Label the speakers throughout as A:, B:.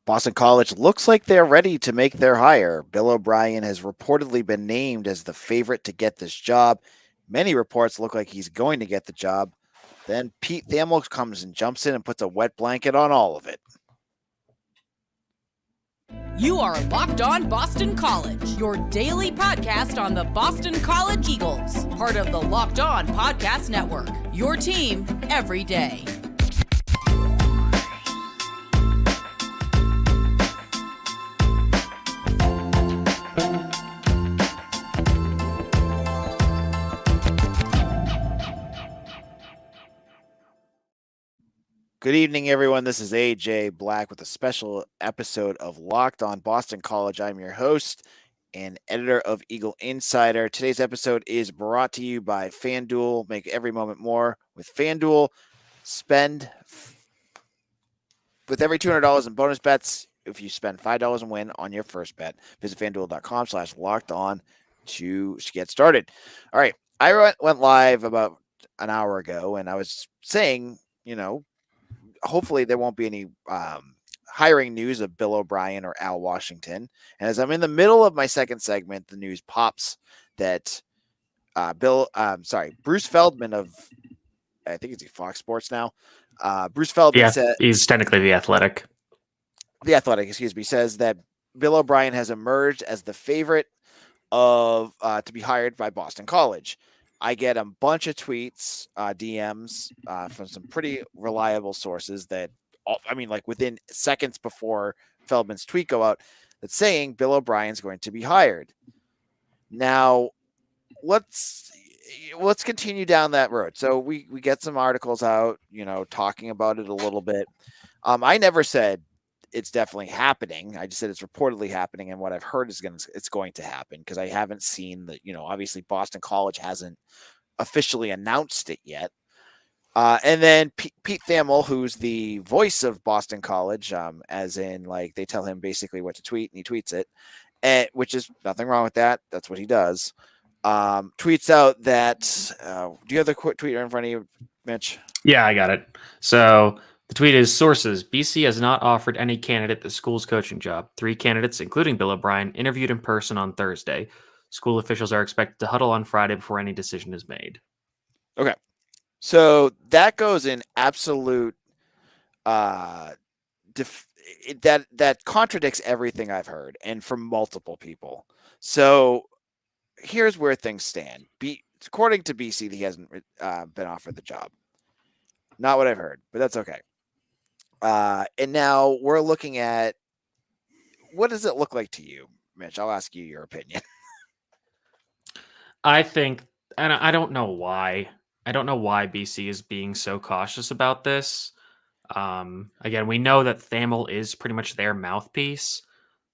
A: Boston College looks like they're ready to make their hire. Bill O'Brien has reportedly been named as the favorite to get this job. Many reports look like he's going to get the job. Then Pete Thamel comes and jumps in and puts a wet blanket on all of it.
B: You are Locked On Boston College, your daily podcast on the Boston College Eagles, part of the Locked On Podcast Network, your team every day.
A: Good evening, everyone. This is AJ Black with a special episode of Locked On Boston College. I'm your host and editor of Eagle Insider. Today's episode is brought to you by FanDuel. Make every moment more with FanDuel. Spend with every $200 in bonus bets. If you spend $5 and win on your first bet, visit FanDuel.com/locked on to get started. All right. I went live about an hour ago and I was saying, hopefully there won't be any hiring news of Bill O'Brien or Al Washington. And as I'm in the middle of my second segment, the news pops that Bruce Feldman of, I think it's Fox Sports now. Bruce Feldman said,
C: he's technically The Athletic,
A: says that Bill O'Brien has emerged as the favorite of to be hired by Boston College. I get a bunch of tweets, DMs from some pretty reliable sources that, within seconds before Feldman's tweet go out, that's saying Bill O'Brien's going to be hired. Now, let's continue down that road. So we get some articles out, talking about it a little bit. I never said it's definitely happening. I just said it's reportedly happening, and what I've heard is it's going to happen because I haven't seen that. Obviously Boston College hasn't officially announced it yet. And then Pete Thamel, who's the voice of Boston College, as in they tell him basically what to tweet, and he tweets it, and which is nothing wrong with that. That's what he does. Tweets out that. Do you have the tweet in front of you, Mitch?
C: Yeah, I got it. So the tweet is: sources, BC has not offered any candidate the school's coaching job. 3 candidates, including Bill O'Brien, interviewed in person on Thursday. School officials are expected to huddle on Friday before any decision is made.
A: Okay. So that goes in absolute that contradicts everything I've heard and from multiple people. So here's where things stand. According to BC, he hasn't been offered the job. Not what I've heard, but that's okay. And now we're looking at, what does it look like to you, Mitch? I'll ask you your opinion.
C: I think, and I don't know why. I don't know why BC is being so cautious about this. Again, we know that Thamel is pretty much their mouthpiece.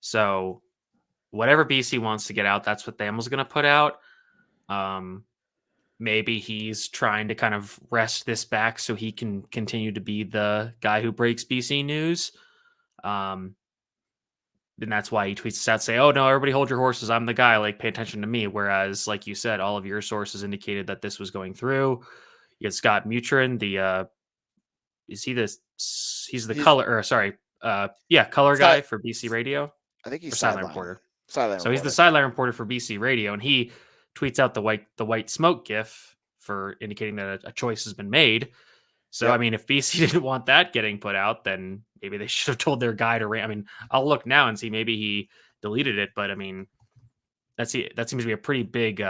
C: So whatever BC wants to get out, that's what Thamel's going to put out. Maybe he's trying to kind of wrest this back so he can continue to be the guy who breaks BC news. And that's why he tweets this out, say, "Oh no, everybody hold your horses. I'm the guy. Pay attention to me." Whereas, like you said, all of your sources indicated that this was going through. You had Scott Mutrin, color guy for BC Radio.
A: I think he's
C: sideline reporter.
A: So
C: he's the sideline reporter for BC Radio, and he tweets out the white smoke gif for indicating that a choice has been made. So, yep. I mean, if BC didn't want that getting put out, then maybe they should have told their guy to I'll look now and see maybe he deleted it. But, I mean, that seems to be a pretty big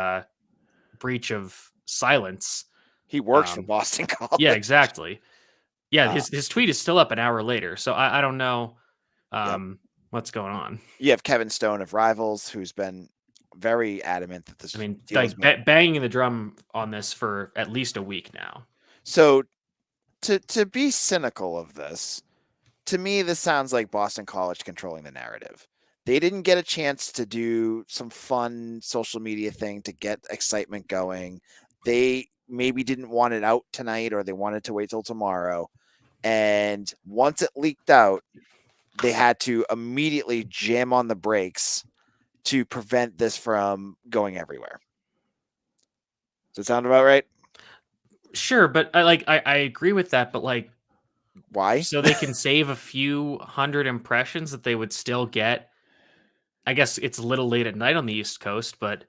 C: breach of silence.
A: He works for Boston College.
C: Yeah, exactly. Yeah, his tweet is still up an hour later. So, I don't know what's going on.
A: You have Kevin Stone of Rivals, who's been very adamant that this.
C: Banging the drum on this for at least a week now.
A: So, to be cynical of this, to me, this sounds like Boston College controlling the narrative. They didn't get a chance to do some fun social media thing to get excitement going. They maybe didn't want it out tonight, or they wanted to wait till tomorrow. And once it leaked out, they had to immediately jam on the brakes to prevent this from going everywhere. Does that sound about right?
C: Sure, but I agree with that, but
A: Why?
C: So they can save a few hundred impressions that they would still get. I guess it's a little late at night on the East Coast, but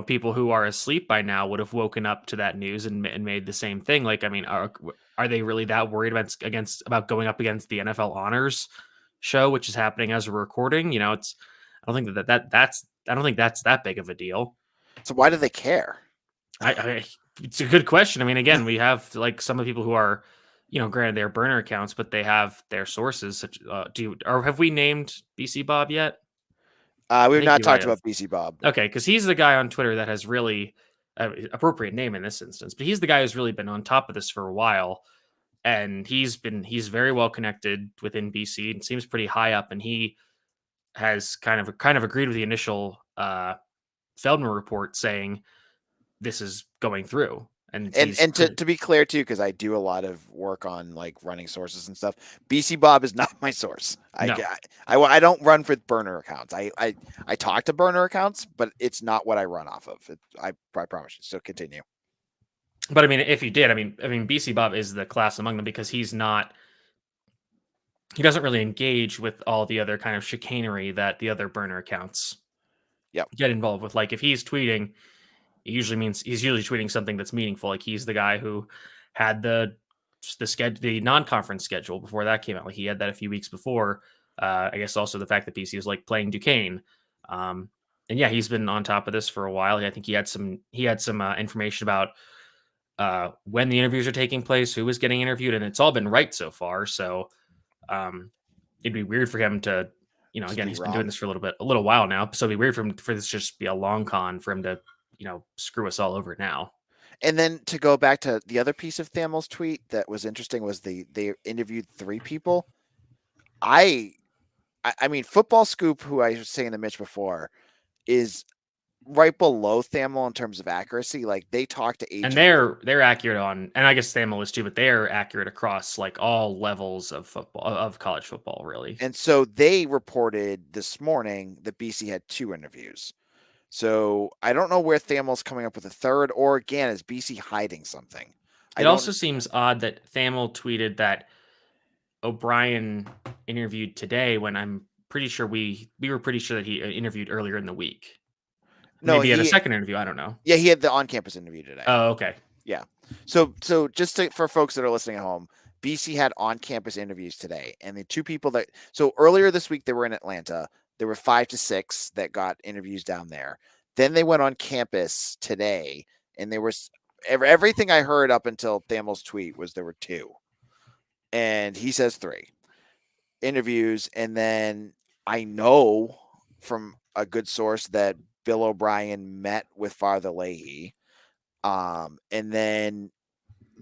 C: people who are asleep by now would have woken up to that news and made the same thing. Like, I mean, are they really that worried about going up against the NFL Honors show, which is happening as we're recording? It's I don't think I don't think that's that big of a deal.
A: So why do they care?
C: It's a good question. I mean, again, we have like some of the people who are, granted they're burner accounts, but they have their sources. Such have we named BC Bob yet?
A: We've not talked about BC Bob.
C: Okay, because he's the guy on Twitter that has really appropriate name in this instance, but he's the guy who's really been on top of this for a while, and he's very well connected within BC and seems pretty high up, and he has kind of agreed with the initial Feldman report saying this is going through. And
A: to be clear too, because I do a lot of work on like running sources and stuff. BC Bob is not my source.
C: No.
A: I don't run for burner accounts. I talk to burner accounts, but it's not what I run off of. I promise you. So continue.
C: But I mean, if you did, I mean, BC Bob is the class among them because he doesn't really engage with all the other kind of chicanery that the other burner accounts get involved with. Like if he's tweeting, it usually means he's tweeting something that's meaningful. Like he's the guy who had the non-conference schedule before that came out. Like he had that a few weeks before. I guess also the fact that BC was like playing Duquesne. And yeah, he's been on top of this for a while. I think he had some information about when the interviews are taking place, who was getting interviewed, and it's all been right so far. So it'd be weird for him to, again, he's been doing this for a little while now. So it'd be weird for this just be a long con for him to, screw us all over now.
A: And then to go back to the other piece of Thamel's tweet that was interesting was they interviewed 3 people. I mean, Football Scoop, who I was saying to Mitch before, is right below Thamel in terms of accuracy. Like they talk to agents.
C: And they're accurate on, and I guess Thamel is too, but they're accurate across like all levels of football, of college football, really.
A: And so they reported this morning that BC had 2 interviews. So I don't know where Thamel's coming up with a third, or again, is BC hiding something?
C: It also seems odd that Thamel tweeted that O'Brien interviewed today when I'm pretty sure we were pretty sure that he interviewed earlier in the week. No, maybe he had a second interview. I don't know.
A: Yeah, he had the on-campus interview today.
C: Oh, okay.
A: Yeah. So just for folks that are listening at home, BC had on-campus interviews today, and the 2 people so earlier this week they were in Atlanta. There were 5 to 6 that got interviews down there. Then they went on campus today, and there was everything I heard up until Thamel's tweet was there were 2, and he says 3 interviews. And then I know from a good source that Bill O'Brien met with Father Leahy, and then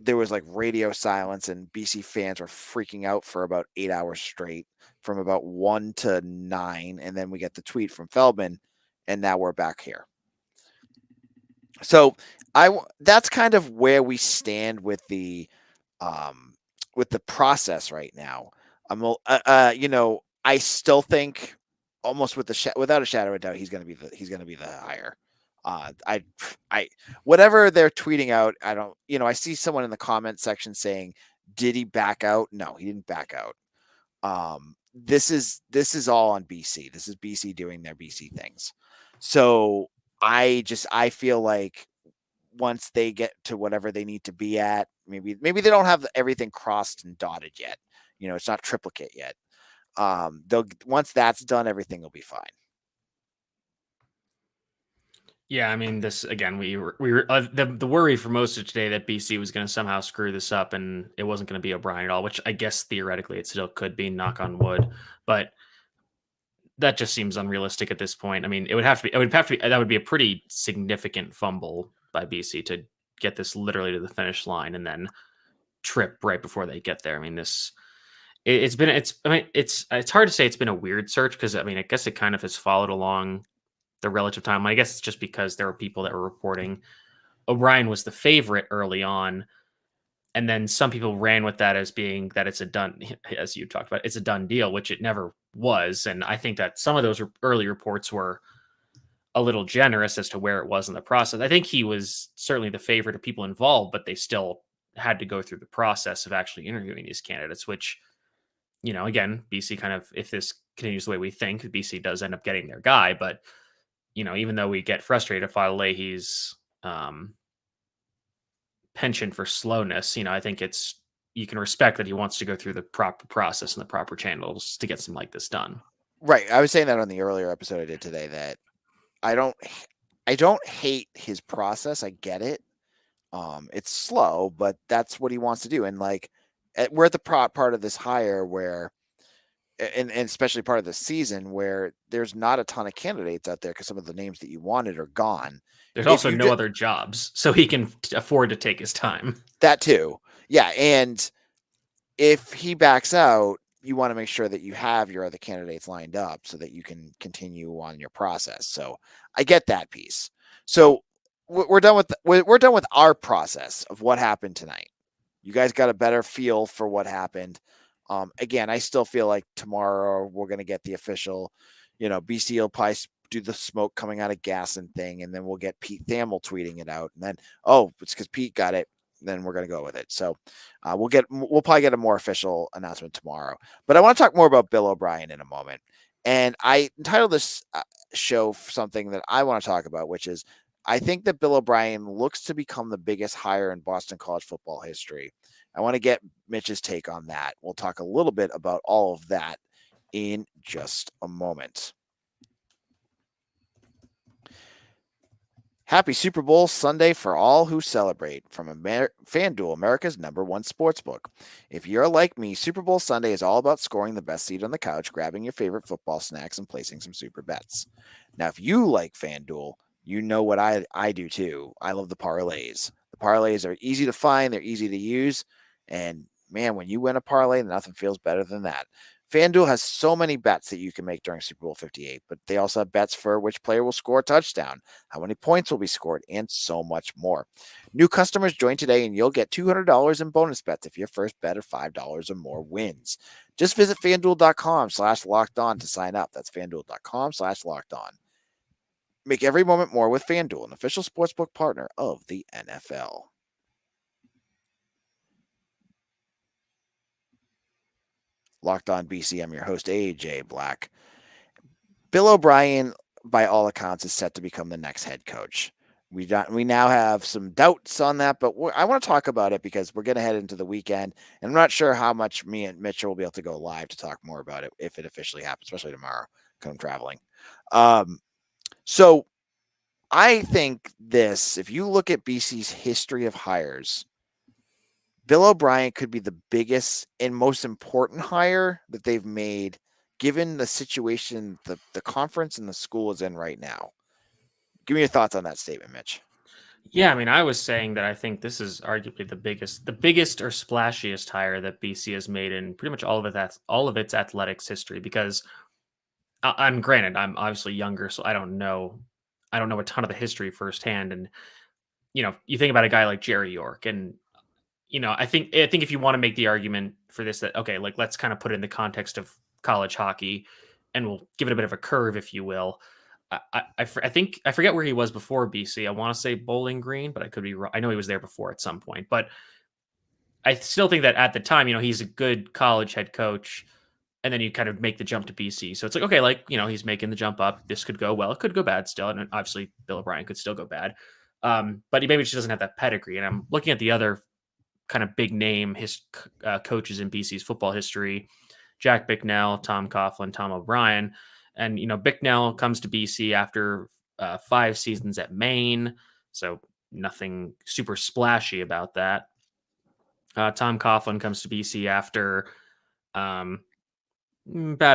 A: there was like radio silence, and BC fans were freaking out for about 8 hours straight, from about 1 to 9. And then we get the tweet from Feldman, and now we're back here. So that's kind of where we stand with the process right now. I still think almost without a shadow of a doubt, he's going to be the hire. Whatever they're tweeting out, I see someone in the comment section saying, did he back out? No, he didn't back out. This is all on BC. This is BC doing their BC things. So I feel like once they get to whatever they need to be at, maybe they don't have everything crossed and dotted yet. It's not triplicate yet. Once that's done, everything will be fine.
C: Yeah, I mean, this again, we were the worry for most of today that BC was going to somehow screw this up and it wasn't going to be O'Brien at all, which I guess theoretically it still could be, knock on wood, but that just seems unrealistic at this point. I mean, it would have to be that would be a pretty significant fumble by BC to get this literally to the finish line and then trip right before they get there. I mean, it's hard to say it's been a weird search because I mean, I guess it kind of has followed along the relative timeline. I guess it's just because there were people that were reporting O'Brien was the favorite early on, and then some people ran with that as being that it's a done, as you talked about, it's a done deal, which it never was. And I think that some of those early reports were a little generous as to where it was in the process. I think he was certainly the favorite of people involved, but they still had to go through the process of actually interviewing these candidates, which, again, BC kind of, if this continues the way we think, BC does end up getting their guy. But, even though we get frustrated if Leahy's penchant for slowness, I think you can respect that he wants to go through the proper process and the proper channels to get something like this done.
A: Right. I was saying that on the earlier episode I did today, that I don't hate his process. I get it. It's slow, but that's what he wants to do. And like, we're at the part of this hire where, and especially part of the season where there's not a ton of candidates out there because some of the names that you wanted are gone.
C: There's also no other jobs, so he can afford to take his time.
A: That too. Yeah. And if he backs out, you want to make sure that you have your other candidates lined up so that you can continue on your process. So I get that piece. So we're done with our process of what happened tonight. You guys got a better feel for what happened. Again, I still feel like tomorrow we're going to get the official, BC will probably do the smoke coming out of Gasson thing, and then we'll get Pete Thamel tweeting it out, and then, it's because Pete got it. Then we're going to go with it. So we'll probably get a more official announcement tomorrow. But I want to talk more about Bill O'Brien in a moment. And I entitled this show for something that I want to talk about, which is I think that Bill O'Brien looks to become the biggest hire in Boston college football history. I want to get Mitch's take on that. We'll talk a little bit about all of that in just a moment. Happy Super Bowl Sunday for all who celebrate from FanDuel, America's #1 sportsbook. If you're like me, Super Bowl Sunday is all about scoring the best seat on the couch, grabbing your favorite football snacks, and placing some super bets. Now, if you like FanDuel, you know what I do too. I love the parlays. The parlays are easy to find, they're easy to use, and man, when you win a parlay, nothing feels better than that. FanDuel has so many bets that you can make during Super Bowl 58, but they also have bets for which player will score a touchdown, how many points will be scored, and so much more. New customers join today and you'll get $200 in bonus bets if your first bet of $5 or more wins. Just visit FanDuel.com/lockedon to sign up. That's FanDuel.com/lockedon. Make every moment more with FanDuel, an official sportsbook partner of the NFL. Locked On BC, I'm your host, AJ Black. Bill O'Brien, by all accounts, is set to become the next head coach. We now have some doubts on that, but I want to talk about it because we're going to head into the weekend, and I'm not sure how much me and Mitch will be able to go live to talk more about it if it officially happens, especially tomorrow because I'm traveling. So I think if you look at BC's history of hires, Bill O'Brien could be the biggest and most important hire that they've made, given the situation the conference and the school is in right now. Give me your thoughts on that statement, Mitch.
C: Yeah, I mean, I was saying that I think this is arguably the biggest or splashiest hire that BC has made in pretty much all of its athletics history. Because I'm obviously younger, so I don't know a ton of the history firsthand. And you think about a guy like Jerry York, and I think if you want to make the argument for this, that okay, like let's kind of put it in the context of college hockey, and we'll give it a bit of a curve, if you will. I think I forget where he was before BC. I want to say Bowling Green, but I could be wrong. I know he was there before at some point, but I still think that at the time, he's a good college head coach, and then you kind of make the jump to BC. So it's like, okay, like he's making the jump up. This could go well, it could go bad still, and obviously Bill O'Brien could still go bad. But he maybe just doesn't have that pedigree. And I'm looking at the other kind of big name coaches in BC's football history: Jack Bicknell, Tom Coughlin, Tom O'Brien. And, Bicknell comes to BC after 5 seasons at Maine. So nothing super splashy about that. Tom Coughlin comes to BC after about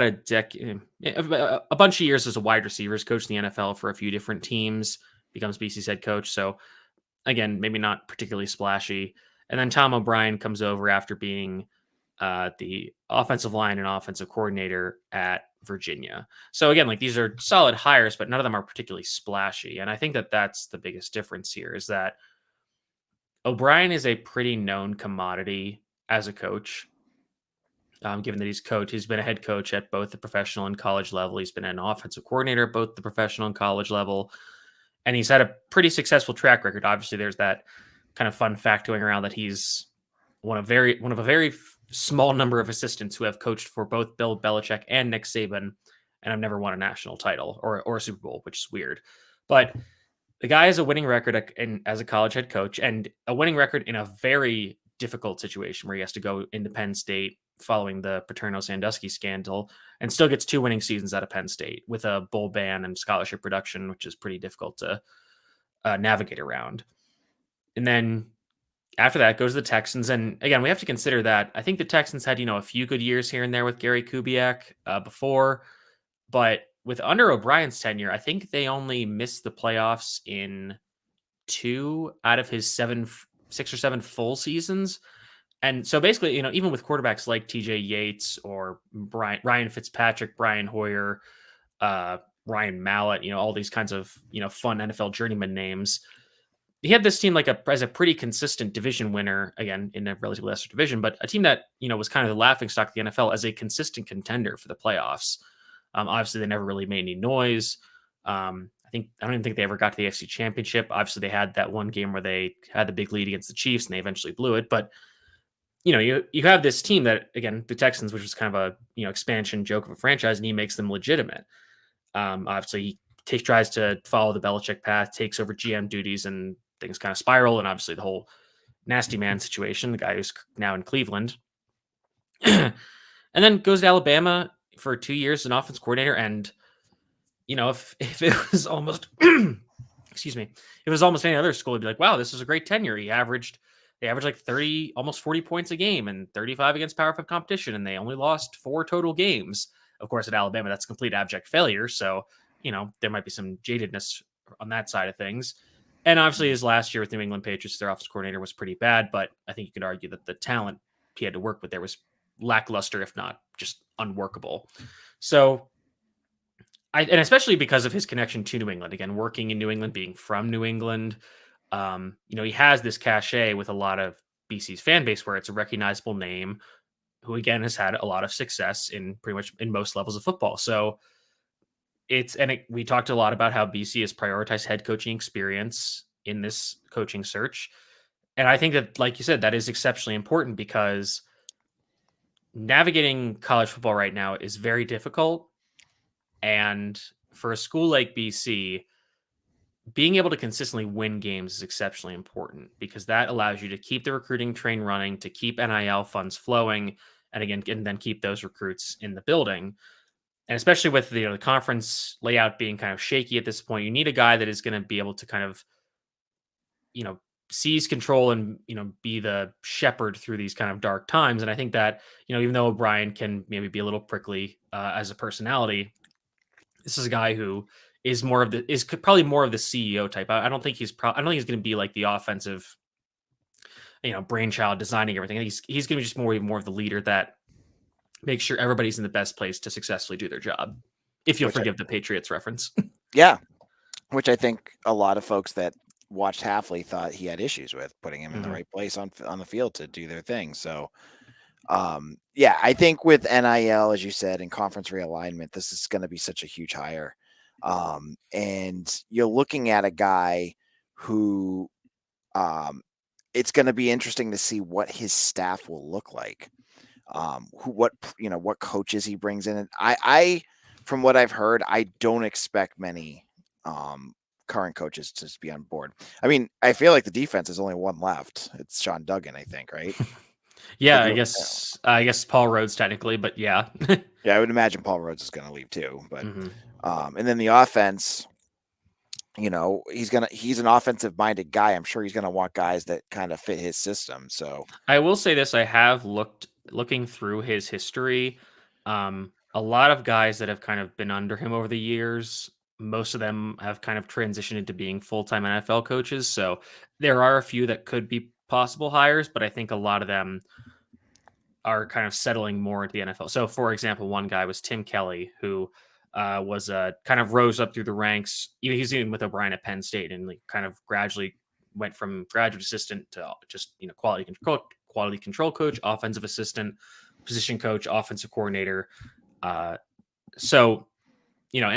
C: a decade, a bunch of years as a wide receivers coach in the NFL for a few different teams, becomes BC's head coach. So again, maybe not particularly splashy. And then Tom O'Brien comes over after being the offensive line and offensive coordinator at Virginia. So again, like these are solid hires, but none of them are particularly splashy. And I think that that's the biggest difference here, is that O'Brien is a pretty known commodity as a coach. Given that he's been a head coach at both the professional and college level. He's been an offensive coordinator at both the professional and college level. And he's had a pretty successful track record. Obviously, there's that kind of fun fact going around that he's one of a very small number of assistants who have coached for both Bill Belichick and Nick Saban, and have never won a national title or a Super Bowl, which is weird. But the guy has a winning record as a college head coach, and a winning record in a very difficult situation where he has to go into Penn State following the Paterno-Sandusky scandal, and still gets 2 winning seasons out of Penn State with a bowl ban and scholarship reduction, which is pretty difficult to navigate around. And then after that goes the Texans. And again, we have to consider that I think the Texans had, a few good years here and there with Gary Kubiak before, but with under O'Brien's tenure, I think they only missed the playoffs in 2 out of his 6 or 7 full seasons. And so basically, even with quarterbacks like TJ Yates or Ryan Fitzpatrick, Brian Hoyer, Ryan Mallett, all these kinds of, fun NFL journeyman names, he had this team as a pretty consistent division winner, again, in a relatively lesser division, but a team that, was kind of the laughingstock of the NFL as a consistent contender for the playoffs. Obviously, they never really made any noise. I don't even think they ever got to the AFC Championship. Obviously, they had that one game where they had the big lead against the Chiefs, and they eventually blew it. But you have this team that, again, the Texans, which was kind of a expansion joke of a franchise, and he makes them legitimate. Obviously, he tries to follow the Belichick path, takes over GM duties, and things kind of spiral. And obviously, the whole nasty man situation, the guy who's now in Cleveland, and then goes to Alabama for 2 years as an offense coordinator. And if it was almost excuse me, if it was almost any other school, it'd be like, wow, this was a great tenure. They averaged like 30, almost 40 points a game and 35 against Power 5 competition, and they only lost 4 total games. Of course, at Alabama, that's complete abject failure. So, there might be some jadedness on that side of things. And obviously, his last year with New England Patriots, their offensive coordinator, was pretty bad. But I think you could argue that the talent he had to work with there was lackluster, if not just unworkable. So, and especially because of his connection to New England, again, working in New England, being from New England, he has this cachet with a lot of BC's fan base where it's a recognizable name who, again, has had a lot of success in pretty much in most levels of football. So we talked a lot about how BC has prioritized head coaching experience in this coaching search. And I think that, like you said, that is exceptionally important because navigating college football right now is very difficult. And for a school like BC, being able to consistently win games is exceptionally important because that allows you to keep the recruiting train running, to keep NIL funds flowing, and then keep those recruits in the building. And especially with the conference layout being kind of shaky at this point, you need a guy that is going to be able to kind of, seize control and, be the shepherd through these kind of dark times. And I think that, even though O'Brien can maybe be a little prickly as a personality, this is a guy who is probably more of the CEO type. I don't think he's going to be like the offensive, brainchild designing everything. He's going to be just more of the leader that makes sure everybody's in the best place to successfully do their job. If you'll forgive the Patriots reference.
A: Yeah. Which I think a lot of folks that watched Halfley thought he had issues with putting him in the right place on the field to do their thing. So, I think with NIL, as you said, and conference realignment, this is going to be such a huge hire. And you're looking at a guy who, it's going to be interesting to see what his staff will look like. What coaches he brings in. And I, from what I've heard, I don't expect many, current coaches to be on board. I mean, I feel like the defense is only one left. It's Sean Duggan, I think, right?
C: Yeah, I guess Paul Rhodes technically, but yeah.
A: Yeah, I would imagine Paul Rhodes is going to leave too. But and then the offense, he's an offensive minded guy. I'm sure he's going to want guys that kind of fit his system. So
C: I will say this: I have looking through his history. A lot of guys that have kind of been under him over the years, most of them have kind of transitioned into being full-time NFL coaches. So there are a few that could be possible hires, but I think a lot of them are kind of settling more into the NFL. So for example, one guy was Tim Kelly, who was kind of rose up through the ranks. He's even with O'Brien at Penn State and kind of gradually went from graduate assistant to just, quality control coach, offensive assistant, position coach, offensive coordinator. And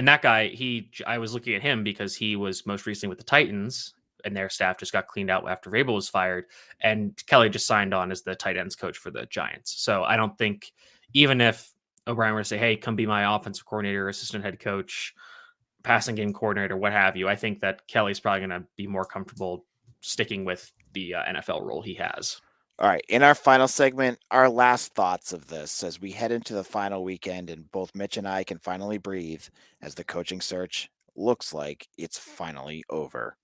C: that guy, I was looking at him because he was most recently with the Titans and their staff just got cleaned out after Vrabel was fired, and Kelly just signed on as the tight ends coach for the Giants. So I don't think, even if O'Brien were to say, hey, come be my offensive coordinator, assistant head coach, passing game coordinator, what have you, I think that Kelly's probably going to be more comfortable sticking with the NFL role he has.
A: All right. In our final segment, our last thoughts of this as we head into the final weekend, and both Mitch and I can finally breathe as the coaching search looks like it's finally over.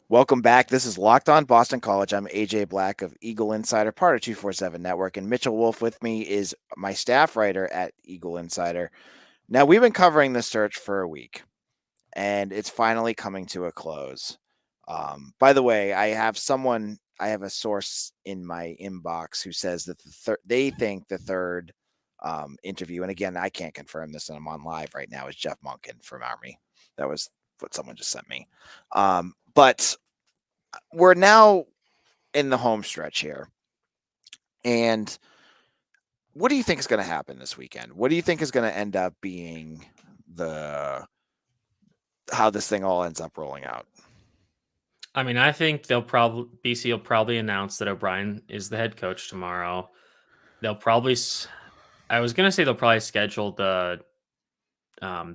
A: Welcome back. This is Locked On Boston College. I'm AJ Black of Eagle Insider, part of 247 Network, and Mitchell Wolfe with me is my staff writer at Eagle Insider. Now, we've been covering this search for a week, and it's finally coming to a close. By the way, I have a source in my inbox who says that they think the third interview, and again, I can't confirm this, and I'm on live right now, is Jeff Monken from Army. That was what someone just sent me. But we're now in the home stretch here. And what do you think is going to happen this weekend? What do you think is going to end up being how this thing all ends up rolling out?
C: I mean, I think BC will probably announce that O'Brien is the head coach tomorrow. I was going to say they'll probably schedule the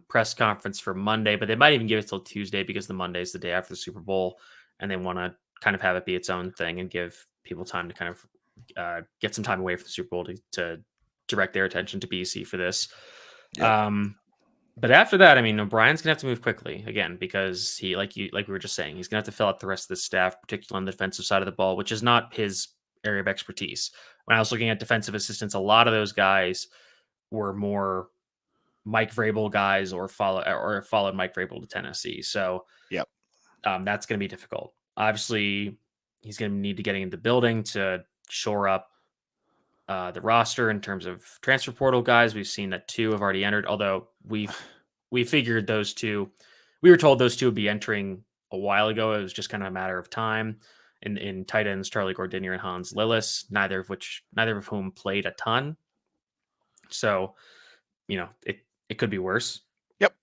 C: press conference for Monday, but they might even give it till Tuesday because the Monday is the day after the Super Bowl, and they want to kind of have it be its own thing and give people time to kind of get some time away from the Super Bowl to direct their attention to BC for this. Yep. But after that, I mean, O'Brien's gonna have to move quickly again because he, like we were just saying, he's gonna have to fill out the rest of the staff, particularly on the defensive side of the ball, which is not his area of expertise. When I was looking at defensive assistants, a lot of those guys were more Mike Vrabel guys or followed Mike Vrabel to Tennessee. So
A: yep.
C: That's going to be difficult. Obviously, he's going to need to get into the building to shore up the roster in terms of transfer portal guys. We've seen that 2 have already entered, although we figured those 2, we were told those 2 would be entering a while ago. It was just kind of a matter of time. In tight ends, Charlie Gordinier and Hans Lillis, neither of whom played a ton. So, it could be worse.
A: Yep.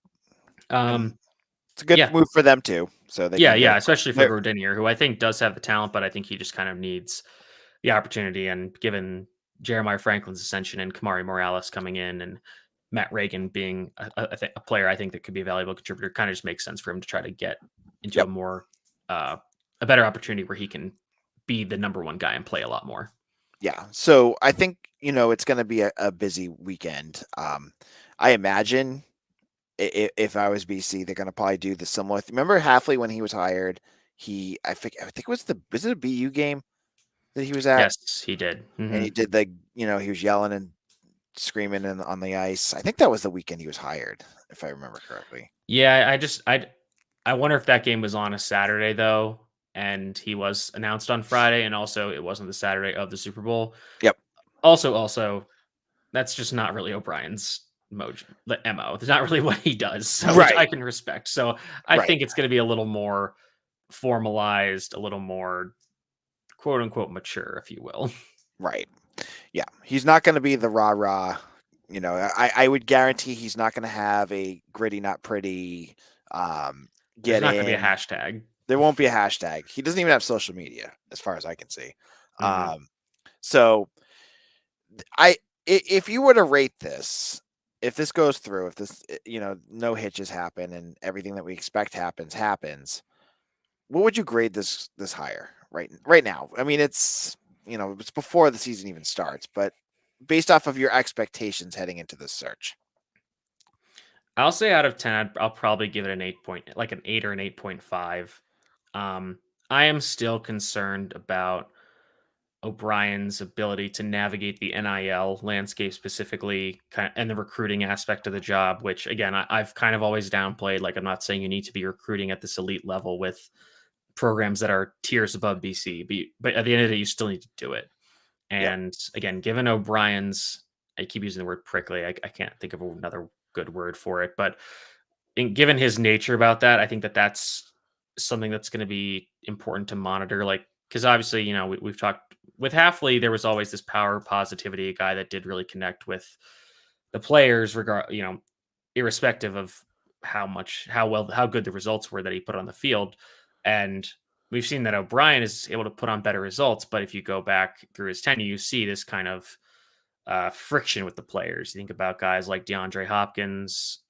A: It's a good move for them too. So they
C: especially for Gordinier, who I think does have the talent, but I think he just kind of needs the opportunity. And given Jeremiah Franklin's ascension and Kamari Morales coming in and Matt Reagan being a player I think that could be a valuable contributor, kind of just makes sense for him to try to get into a more a better opportunity where he can be the number 1 guy and play a lot more.
A: Yeah. So I think, it's going to be a busy weekend. I imagine if I was BC, they're going to probably do the similar. Remember Halfley when he was hired? I think it was was it a BU game that he was at?
C: Yes, he did. Mm-hmm.
A: And he did he was yelling and screaming on the ice. I think that was the weekend he was hired, if I remember correctly.
C: Yeah, I wonder if that game was on a Saturday though, and he was announced on Friday, and also it wasn't the Saturday of the Super Bowl.
A: Yep.
C: Also, that's just not really O'Brien's MO. It's not really what he does, so
A: right.
C: Which I can respect. So I think it's going to be a little more formalized, a little more quote unquote mature, if you will.
A: Right. Yeah. He's not going to be the rah-rah. I would guarantee he's not going to have a gritty, not pretty.
C: There's not going to be a hashtag.
A: There won't be a hashtag. He doesn't even have social media, as far as I can see.
C: Mm-hmm.
A: So if you were to rate this, if this goes through, if this, no hitches happen and everything that we expect happens, what would you grade this hire right now? I mean, it's before the season even starts, but based off of your expectations heading into this search.
C: I'll say out of 10, I'll probably give it an 8 or an 8.5. I am still concerned about O'Brien's ability to navigate the NIL landscape specifically and the recruiting aspect of the job, which again, I've kind of always downplayed. Like, I'm not saying you need to be recruiting at this elite level with programs that are tiers above BC, but at the end of the day, you still need to do it. And again, given O'Brien's, I keep using the word prickly. I can't think of another good word for it, but given his nature about that, I think that's something that's going to be important to monitor. Like, because obviously, we've talked with Halfley, there was always this power positivity, a guy that did really connect with the players, irrespective of how good the results were that he put on the field. And we've seen that O'Brien is able to put on better results, but if you go back through his tenure, you see this kind of friction with the players. You think about guys like DeAndre Hopkins.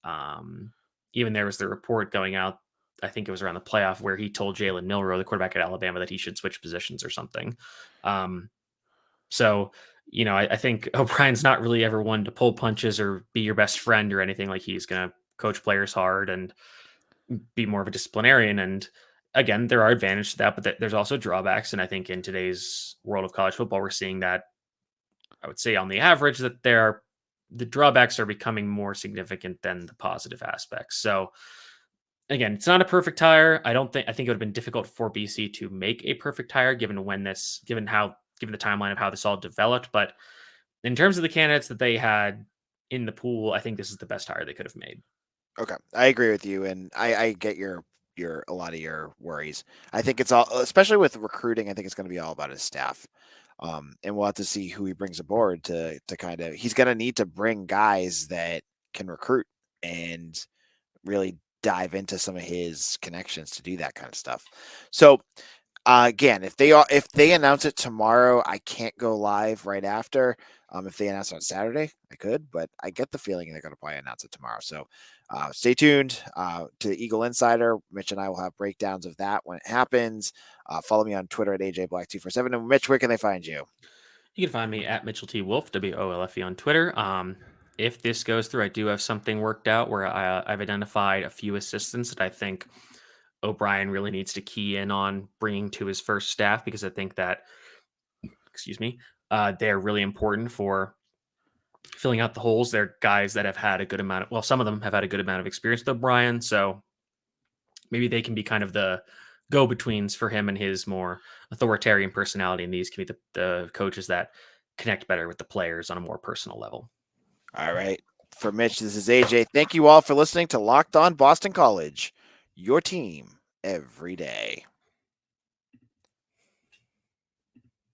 C: Even there was the report going out, I think it was around the playoff, where he told Jalen Milroe, the quarterback at Alabama, that he should switch positions or something. So, I think O'Brien's not really ever one to pull punches or be your best friend or anything. Like, he's going to coach players hard and be more of a disciplinarian. And again, there are advantages to that, but there's also drawbacks. And I think in today's world of college football, we're seeing that, I would say on the average, that the drawbacks are becoming more significant than the positive aspects. So again, it's not a perfect hire. I think it would have been difficult for BC to make a perfect hire given the timeline of how this all developed. But in terms of the candidates that they had in the pool, I think this is the best hire they could have made.
A: Okay, I agree with you, and I get your a lot of your worries. I think it's all, especially with recruiting, I think it's going to be all about his staff. And we'll have to see who he brings aboard to kind of, he's going to need to bring guys that can recruit and really dive into some of his connections to do that kind of stuff. So again, if they announce it tomorrow, I can't go live right after. If they announce it on Saturday, I could, but I get the feeling they're going to probably announce it tomorrow. So stay tuned to Eagle Insider. Mitch and I will have breakdowns of that when it happens. Follow me on Twitter at AJBlack247. And Mitch, where can they find you?
C: You can find me at Mitchell T. Wolfe, WOLFE on Twitter. If this goes through, I do have something worked out where I've identified a few assistants that I think O'Brien really needs to key in on bringing to his first staff, because I think that, they're really important for filling out the holes. They're guys that have had a good amount of, some of them have had a good amount of experience with O'Brien. So maybe they can be kind of the go-betweens for him and his more authoritarian personality. And these can be the coaches that connect better with the players on a more personal level.
A: All right. For Mitch, this is AJ. Thank you all for listening to Locked On Boston College, your team every day.